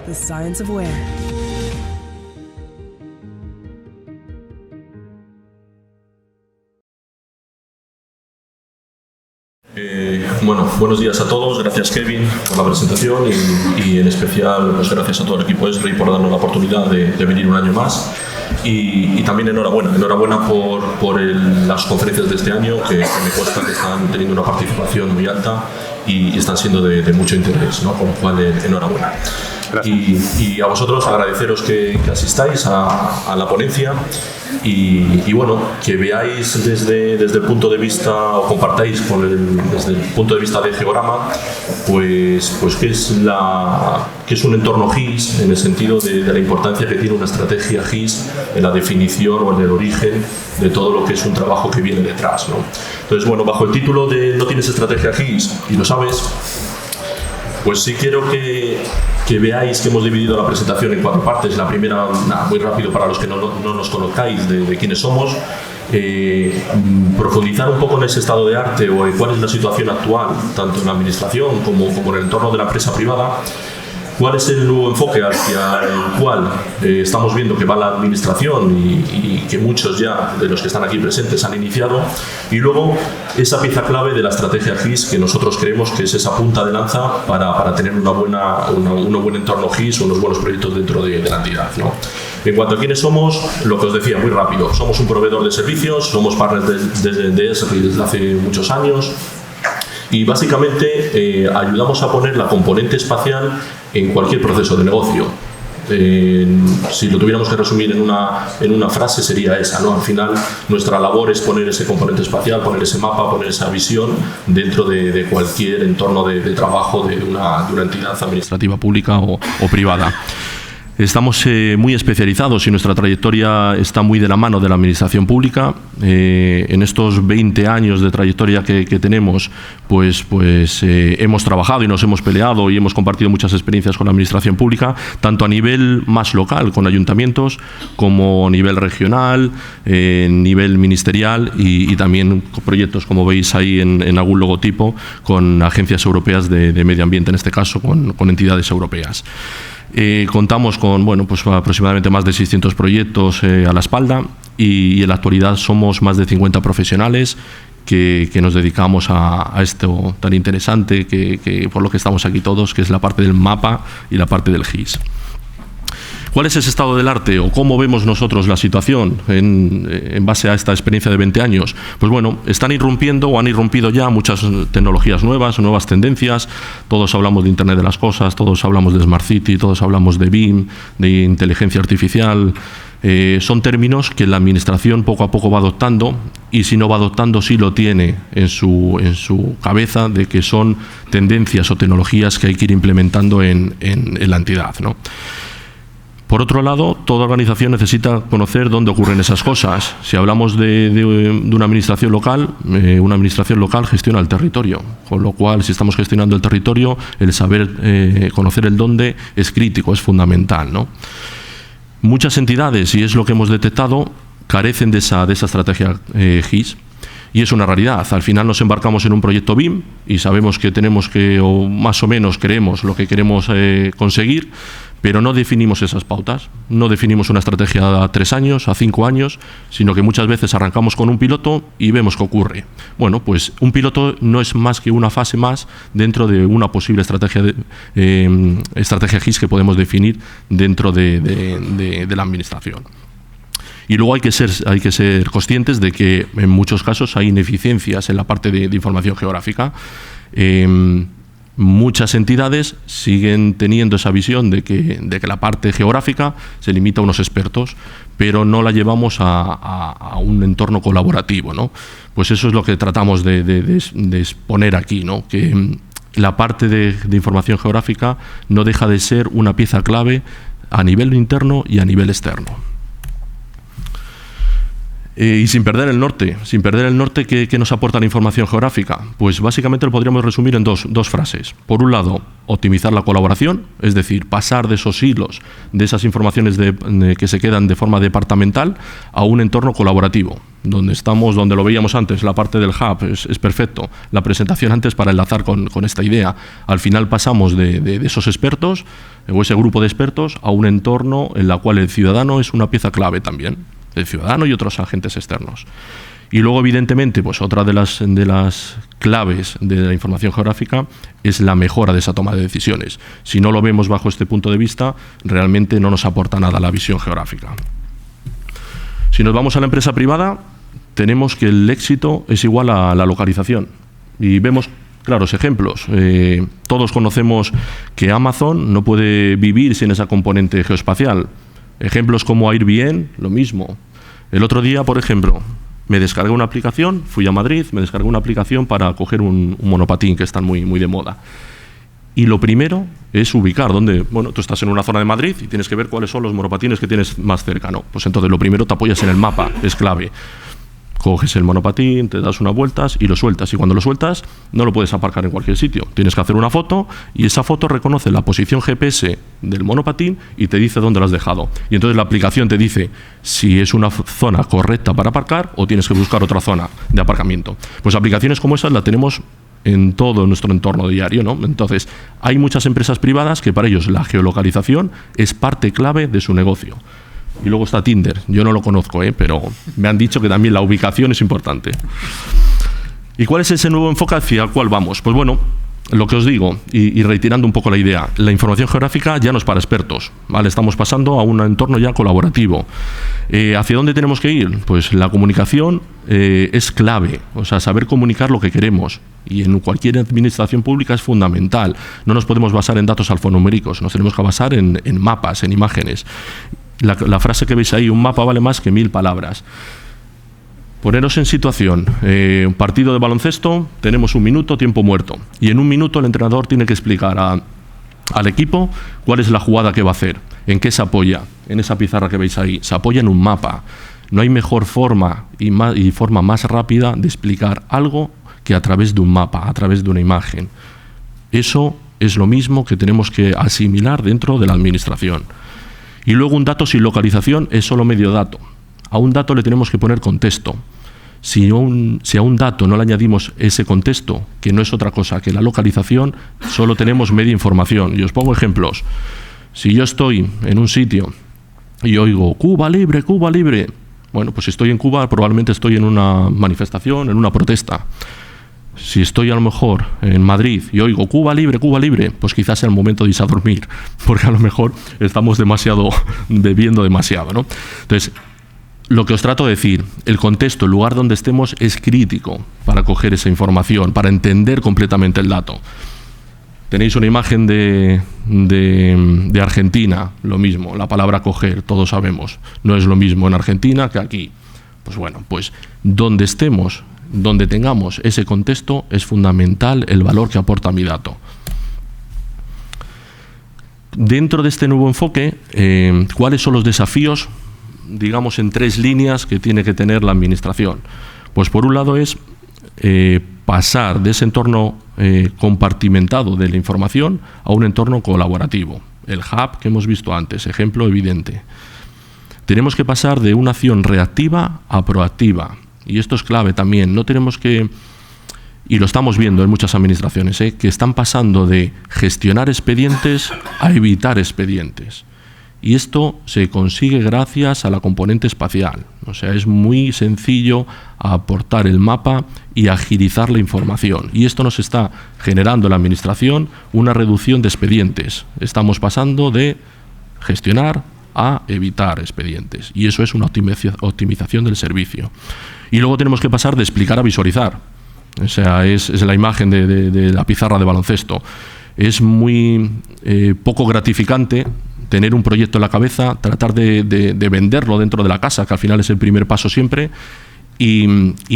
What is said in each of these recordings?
the science of where. Bueno, buenos días a todos, gracias Kevin por la presentación y en especial pues gracias a todo el equipo ESRI por darnos la oportunidad de venir un año más y también enhorabuena por las conferencias de este año que me consta que están teniendo una participación muy alta y están siendo de mucho interés, ¿no? Con lo cual enhorabuena. Y a vosotros agradeceros que asistáis a la ponencia y bueno, que veáis desde el punto de vista o compartáis desde el punto de vista de Georama pues qué es un entorno GIS en el sentido de la importancia que tiene una estrategia GIS en la definición o en el origen de todo lo que es un trabajo que viene detrás, ¿no? Entonces, bueno, bajo el título de ¿no tienes estrategia GIS y lo sabes? Pues sí quiero que veáis que hemos dividido la presentación en 4 partes. La primera, muy rápido para los que no nos conozcáis de quiénes somos, profundizar un poco en ese estado de arte o en cuál es la situación actual, tanto en la administración como en el entorno de la empresa privada. ¿Cuál es el nuevo enfoque hacia el cual estamos viendo que va la administración y que muchos ya de los que están aquí presentes han iniciado? Y luego esa pieza clave de la estrategia GIS que nosotros creemos que es esa punta de lanza para tener un buen entorno GIS o unos buenos proyectos dentro de la entidad, ¿no? En cuanto a quiénes somos, lo que os decía muy rápido, somos un proveedor de servicios, somos partners de ESRI desde hace muchos años. Y básicamente ayudamos a poner la componente espacial en cualquier proceso de negocio. Si lo tuviéramos que resumir en una frase sería esa, ¿no? Al final nuestra labor es poner ese componente espacial, poner ese mapa, poner esa visión dentro de cualquier entorno de trabajo de una entidad administrativa pública o privada. Estamos muy especializados y nuestra trayectoria está muy de la mano de la administración pública. En estos 20 años de trayectoria que tenemos, pues hemos trabajado y nos hemos peleado y hemos compartido muchas experiencias con la administración pública, tanto a nivel más local, con ayuntamientos, como a nivel regional, nivel ministerial y también con proyectos, como veis ahí en algún logotipo, con agencias europeas de medio ambiente, en este caso con entidades europeas. Contamos con pues aproximadamente más de 600 proyectos a la espalda y en la actualidad somos más de 50 profesionales que nos dedicamos a esto tan interesante que por lo que estamos aquí todos, que es la parte del mapa y la parte del GIS. ¿Cuál es ese estado del arte o cómo vemos nosotros la situación en base a esta experiencia de 20 años? Pues bueno, están irrumpiendo o han irrumpido ya muchas tecnologías nuevas tendencias. Todos hablamos de Internet de las Cosas, todos hablamos de Smart City, todos hablamos de BIM, de inteligencia artificial. Son términos que la administración poco a poco va adoptando y si no va adoptando sí lo tiene en su cabeza de que son tendencias o tecnologías que hay que ir implementando en la entidad, ¿no? Por otro lado, toda organización necesita conocer dónde ocurren esas cosas. Si hablamos de una administración local gestiona el territorio, con lo cual, si estamos gestionando el territorio, el saber conocer el dónde es crítico, es fundamental, ¿no? Muchas entidades, y es lo que hemos detectado, carecen de esa estrategia GIS. Y es una realidad. Al final nos embarcamos en un proyecto BIM y sabemos que tenemos o más o menos creemos lo que queremos conseguir, pero no definimos esas pautas, no definimos una estrategia a 3 años, a 5 años, sino que muchas veces arrancamos con un piloto y vemos qué ocurre. Bueno, pues un piloto no es más que una fase más dentro de una posible estrategia GIS que podemos definir dentro de la administración. Y luego hay que ser conscientes de que en muchos casos hay ineficiencias en la parte de información geográfica. Muchas entidades siguen teniendo esa visión de que la parte geográfica se limita a unos expertos, pero no la llevamos a un entorno colaborativo, ¿no? Pues eso es lo que tratamos de exponer aquí, ¿no? Que la parte de información geográfica no deja de ser una pieza clave a nivel interno y a nivel externo. Y sin perder el norte, ¿qué nos aporta la información geográfica? Pues básicamente lo podríamos resumir en dos frases. Por un lado, optimizar la colaboración, es decir, pasar de esos hilos, de esas informaciones que se quedan de forma departamental a un entorno colaborativo. donde estamos, donde lo veíamos antes, la parte del hub, es perfecto. La presentación antes para enlazar con esta idea. Al final pasamos de esos expertos, o ese grupo de expertos, a un entorno en el cual el ciudadano es una pieza clave también, el ciudadano y otros agentes externos. Y luego, evidentemente, pues otra de las claves de la información geográfica es la mejora de esa toma de decisiones. Si no lo vemos bajo este punto de vista, realmente no nos aporta nada la visión geográfica. Si nos vamos a la empresa privada, tenemos que el éxito es igual a la localización. Y vemos claros ejemplos. Todos conocemos que Amazon no puede vivir sin esa componente geoespacial. Ejemplos como Airbnb, lo mismo. El otro día, por ejemplo, me descargué una aplicación, fui a Madrid, me descargué una aplicación para coger un monopatín, que están muy de moda. Y lo primero es ubicar dónde, bueno, tú estás en una zona de Madrid y tienes que ver cuáles son los monopatines que tienes más cerca, ¿no? Pues entonces lo primero te apoyas en el mapa, es clave. Coges el monopatín, te das unas vueltas y lo sueltas. Y cuando lo sueltas, no lo puedes aparcar en cualquier sitio. Tienes que hacer una foto y esa foto reconoce la posición GPS del monopatín y te dice dónde lo has dejado. Y entonces la aplicación te dice si es una zona correcta para aparcar o tienes que buscar otra zona de aparcamiento. Pues aplicaciones como esas las tenemos en todo nuestro entorno diario, ¿no? Entonces, hay muchas empresas privadas que para ellos la geolocalización es parte clave de su negocio. Y luego está Tinder. Yo no lo conozco, pero me han dicho que también la ubicación es importante. ¿Y cuál es ese nuevo enfoque hacia el cual vamos? Pues bueno, lo que os digo, y reiterando un poco la idea, la información geográfica ya no es para expertos, ¿vale? Estamos pasando a un entorno ya colaborativo. ¿Hacia dónde tenemos que ir? Pues la comunicación es clave, o sea, saber comunicar lo que queremos. Y en cualquier administración pública es fundamental. No nos podemos basar en datos alfanuméricos, nos tenemos que basar en mapas, en imágenes. La frase que veis ahí, un mapa vale más que 1000 palabras. Poneros en situación, un partido de baloncesto, tenemos 1 minuto, tiempo muerto. Y en 1 minuto el entrenador tiene que explicar al equipo cuál es la jugada que va a hacer, en qué se apoya, en esa pizarra que veis ahí. Se apoya en un mapa. No hay mejor forma y forma más rápida de explicar algo que a través de un mapa, a través de una imagen. Eso es lo mismo que tenemos que asimilar dentro de la administración. Y luego un dato sin localización es solo medio dato. A un dato le tenemos que poner contexto. Si a un dato no le añadimos ese contexto, que no es otra cosa que la localización, solo tenemos media información. Y os pongo ejemplos. Si yo estoy en un sitio y oigo Cuba libre, Cuba libre, bueno, pues si estoy en Cuba probablemente estoy en una manifestación, en una protesta. Si estoy a lo mejor en Madrid y oigo Cuba libre, pues quizás sea el momento de irse a dormir, porque a lo mejor estamos bebiendo demasiado, ¿no? Entonces, lo que os trato de decir, el contexto, el lugar donde estemos es crítico para coger esa información, para entender completamente el dato. Tenéis una imagen de Argentina, lo mismo, la palabra coger, todos sabemos, no es lo mismo en Argentina que aquí. Pues bueno, pues donde estemos, donde tengamos ese contexto, es fundamental el valor que aporta mi dato. Dentro de este nuevo enfoque, ¿cuáles son los desafíos, digamos, en 3 líneas que tiene que tener la administración? Pues por un lado es pasar de ese entorno compartimentado de la información a un entorno colaborativo. El hub que hemos visto antes, ejemplo evidente. Tenemos que pasar de una acción reactiva a proactiva. Y esto es clave también. No tenemos que, y lo estamos viendo en muchas administraciones, que están pasando de gestionar expedientes a evitar expedientes. Y esto se consigue gracias a la componente espacial. O sea, es muy sencillo aportar el mapa y agilizar la información. Y esto nos está generando en la administración una reducción de expedientes. Estamos pasando de gestionar a evitar expedientes. Y eso es una optimización del servicio. Y luego tenemos que pasar de explicar a visualizar. O sea, es la imagen de la pizarra de baloncesto. Es muy poco gratificante tener un proyecto en la cabeza, tratar de venderlo dentro de la casa, que al final es el primer paso siempre, y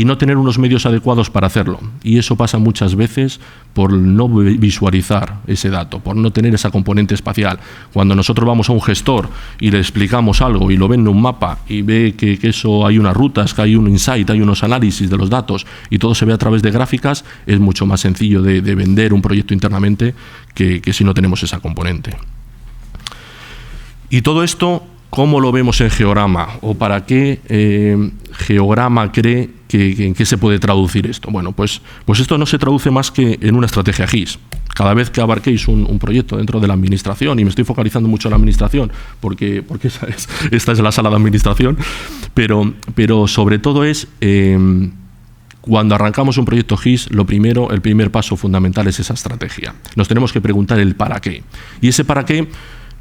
no tener unos medios adecuados para hacerlo. Y eso pasa muchas veces por no visualizar ese dato, por no tener esa componente espacial. Cuando nosotros vamos a un gestor y le explicamos algo y lo ve en un mapa y ve que eso hay unas rutas, que hay un insight, hay unos análisis de los datos y todo se ve a través de gráficas, es mucho más sencillo de vender un proyecto internamente que si no tenemos esa componente. Y todo esto ¿cómo lo vemos en Geograma? ¿O para qué Geograma cree en qué se puede traducir esto? Bueno, pues esto no se traduce más que en una estrategia GIS. Cada vez que abarquéis un proyecto dentro de la administración, y me estoy focalizando mucho en la administración, porque esta es la sala de administración, pero sobre todo es, cuando arrancamos un proyecto GIS, el primer paso fundamental es esa estrategia. Nos tenemos que preguntar el para qué. Y ese para qué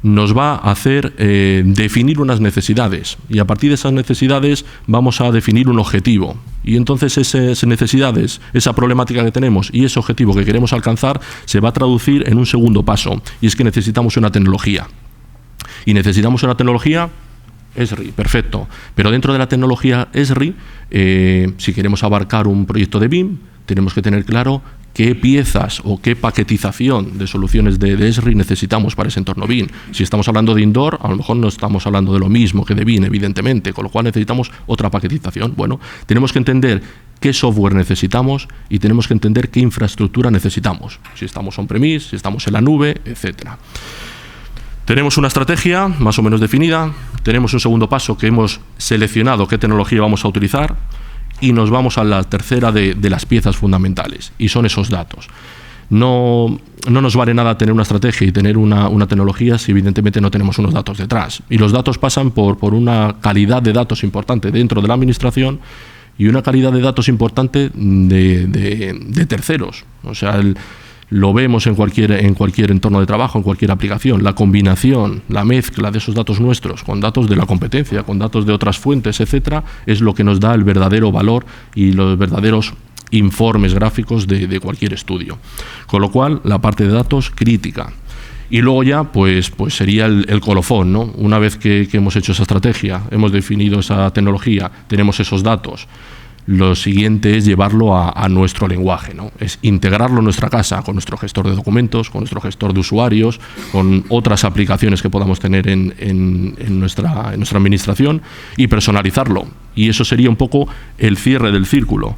nos va a hacer definir unas necesidades, y a partir de esas necesidades vamos a definir un objetivo, y entonces esas necesidades, esa problemática que tenemos y ese objetivo que queremos alcanzar se va a traducir en un segundo paso, y es que necesitamos una tecnología. Y necesitamos una tecnología ESRI, perfecto, pero dentro de la tecnología ESRI, si queremos abarcar un proyecto de BIM, tenemos que tener claro qué piezas o qué paquetización de soluciones de ESRI necesitamos para ese entorno BIM. Si estamos hablando de indoor, a lo mejor no estamos hablando de lo mismo que de BIM, evidentemente, con lo cual necesitamos otra paquetización. Bueno, tenemos que entender qué software necesitamos y tenemos que entender qué infraestructura necesitamos, si estamos on-premise, si estamos en la nube, etcétera. Tenemos una estrategia más o menos definida, tenemos un segundo paso que hemos seleccionado qué tecnología vamos a utilizar, y nos vamos a la tercera de las piezas fundamentales, y son esos datos. No nos vale nada tener una estrategia y tener una tecnología si evidentemente no tenemos unos datos detrás. Y los datos pasan por una calidad de datos importante dentro de la administración y una calidad de datos importante de terceros. O sea, lo vemos en cualquier entorno de trabajo, en cualquier aplicación. La combinación, la mezcla de esos datos nuestros con datos de la competencia, con datos de otras fuentes, etcétera, es lo que nos da el verdadero valor y los verdaderos informes gráficos de cualquier estudio. Con lo cual, la parte de datos crítica. Y luego ya, pues sería el colofón, ¿no? Una vez que hemos hecho esa estrategia, hemos definido esa tecnología, tenemos esos datos, lo siguiente es llevarlo a nuestro lenguaje, ¿no? Es integrarlo en nuestra casa con nuestro gestor de documentos, con nuestro gestor de usuarios, con otras aplicaciones que podamos tener en nuestra administración, y personalizarlo. Y eso sería un poco el cierre del círculo.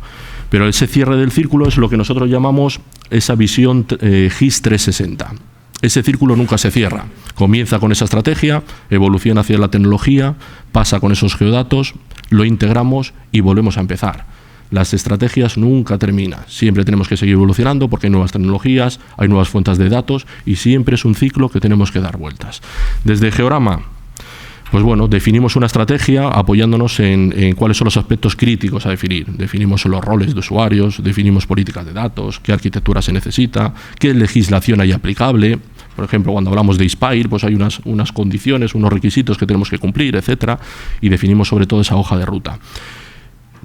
Pero ese cierre del círculo es lo que nosotros llamamos esa visión GIS 360. Ese círculo nunca se cierra. Comienza con esa estrategia, evoluciona hacia la tecnología, pasa con esos geodatos, lo integramos y volvemos a empezar. Las estrategias nunca terminan. Siempre tenemos que seguir evolucionando porque hay nuevas tecnologías, hay nuevas fuentes de datos y siempre es un ciclo que tenemos que dar vueltas. Desde Geograma, pues bueno, definimos una estrategia apoyándonos en cuáles son los aspectos críticos a definir. Definimos los roles de usuarios, definimos políticas de datos, qué arquitectura se necesita, qué legislación hay aplicable. Por ejemplo, cuando hablamos de ISPIRE, pues hay unas condiciones, unos requisitos que tenemos que cumplir, etcétera, y definimos sobre todo esa hoja de ruta.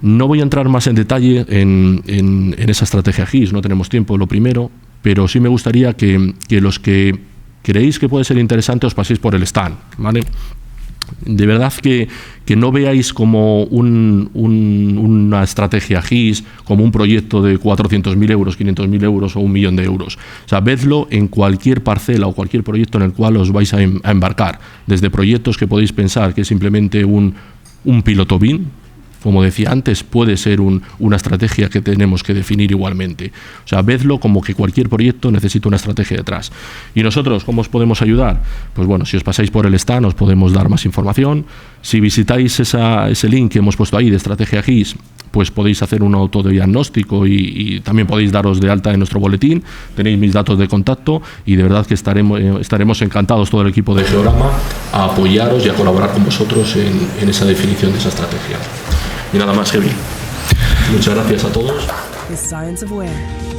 No voy a entrar más en detalle en esa estrategia GIS, no tenemos tiempo, lo primero, pero sí me gustaría que los que creéis que puede ser interesante os paséis por el stand, ¿vale? De verdad que no veáis como una estrategia GIS, como un proyecto de 400.000 euros, 500.000 euros o 1 millón de euros. O sea, vedlo en cualquier parcela o cualquier proyecto en el cual os vais a embarcar. Desde proyectos que podéis pensar que es simplemente un piloto BIM, como decía antes, puede ser una estrategia que tenemos que definir igualmente. O sea, vedlo como que cualquier proyecto necesita una estrategia detrás. ¿Y nosotros cómo os podemos ayudar? Pues bueno, si os pasáis por el stand os podemos dar más información. Si visitáis ese link que hemos puesto ahí de estrategia GIS, pues podéis hacer un autodiagnóstico y también podéis daros de alta en nuestro boletín. Tenéis mis datos de contacto y de verdad que estaremos encantados, todo el equipo de Geograma, a apoyaros y a colaborar con vosotros en esa definición de esa estrategia. Y nada más, Kevin. Muchas gracias a todos. The Science of Where.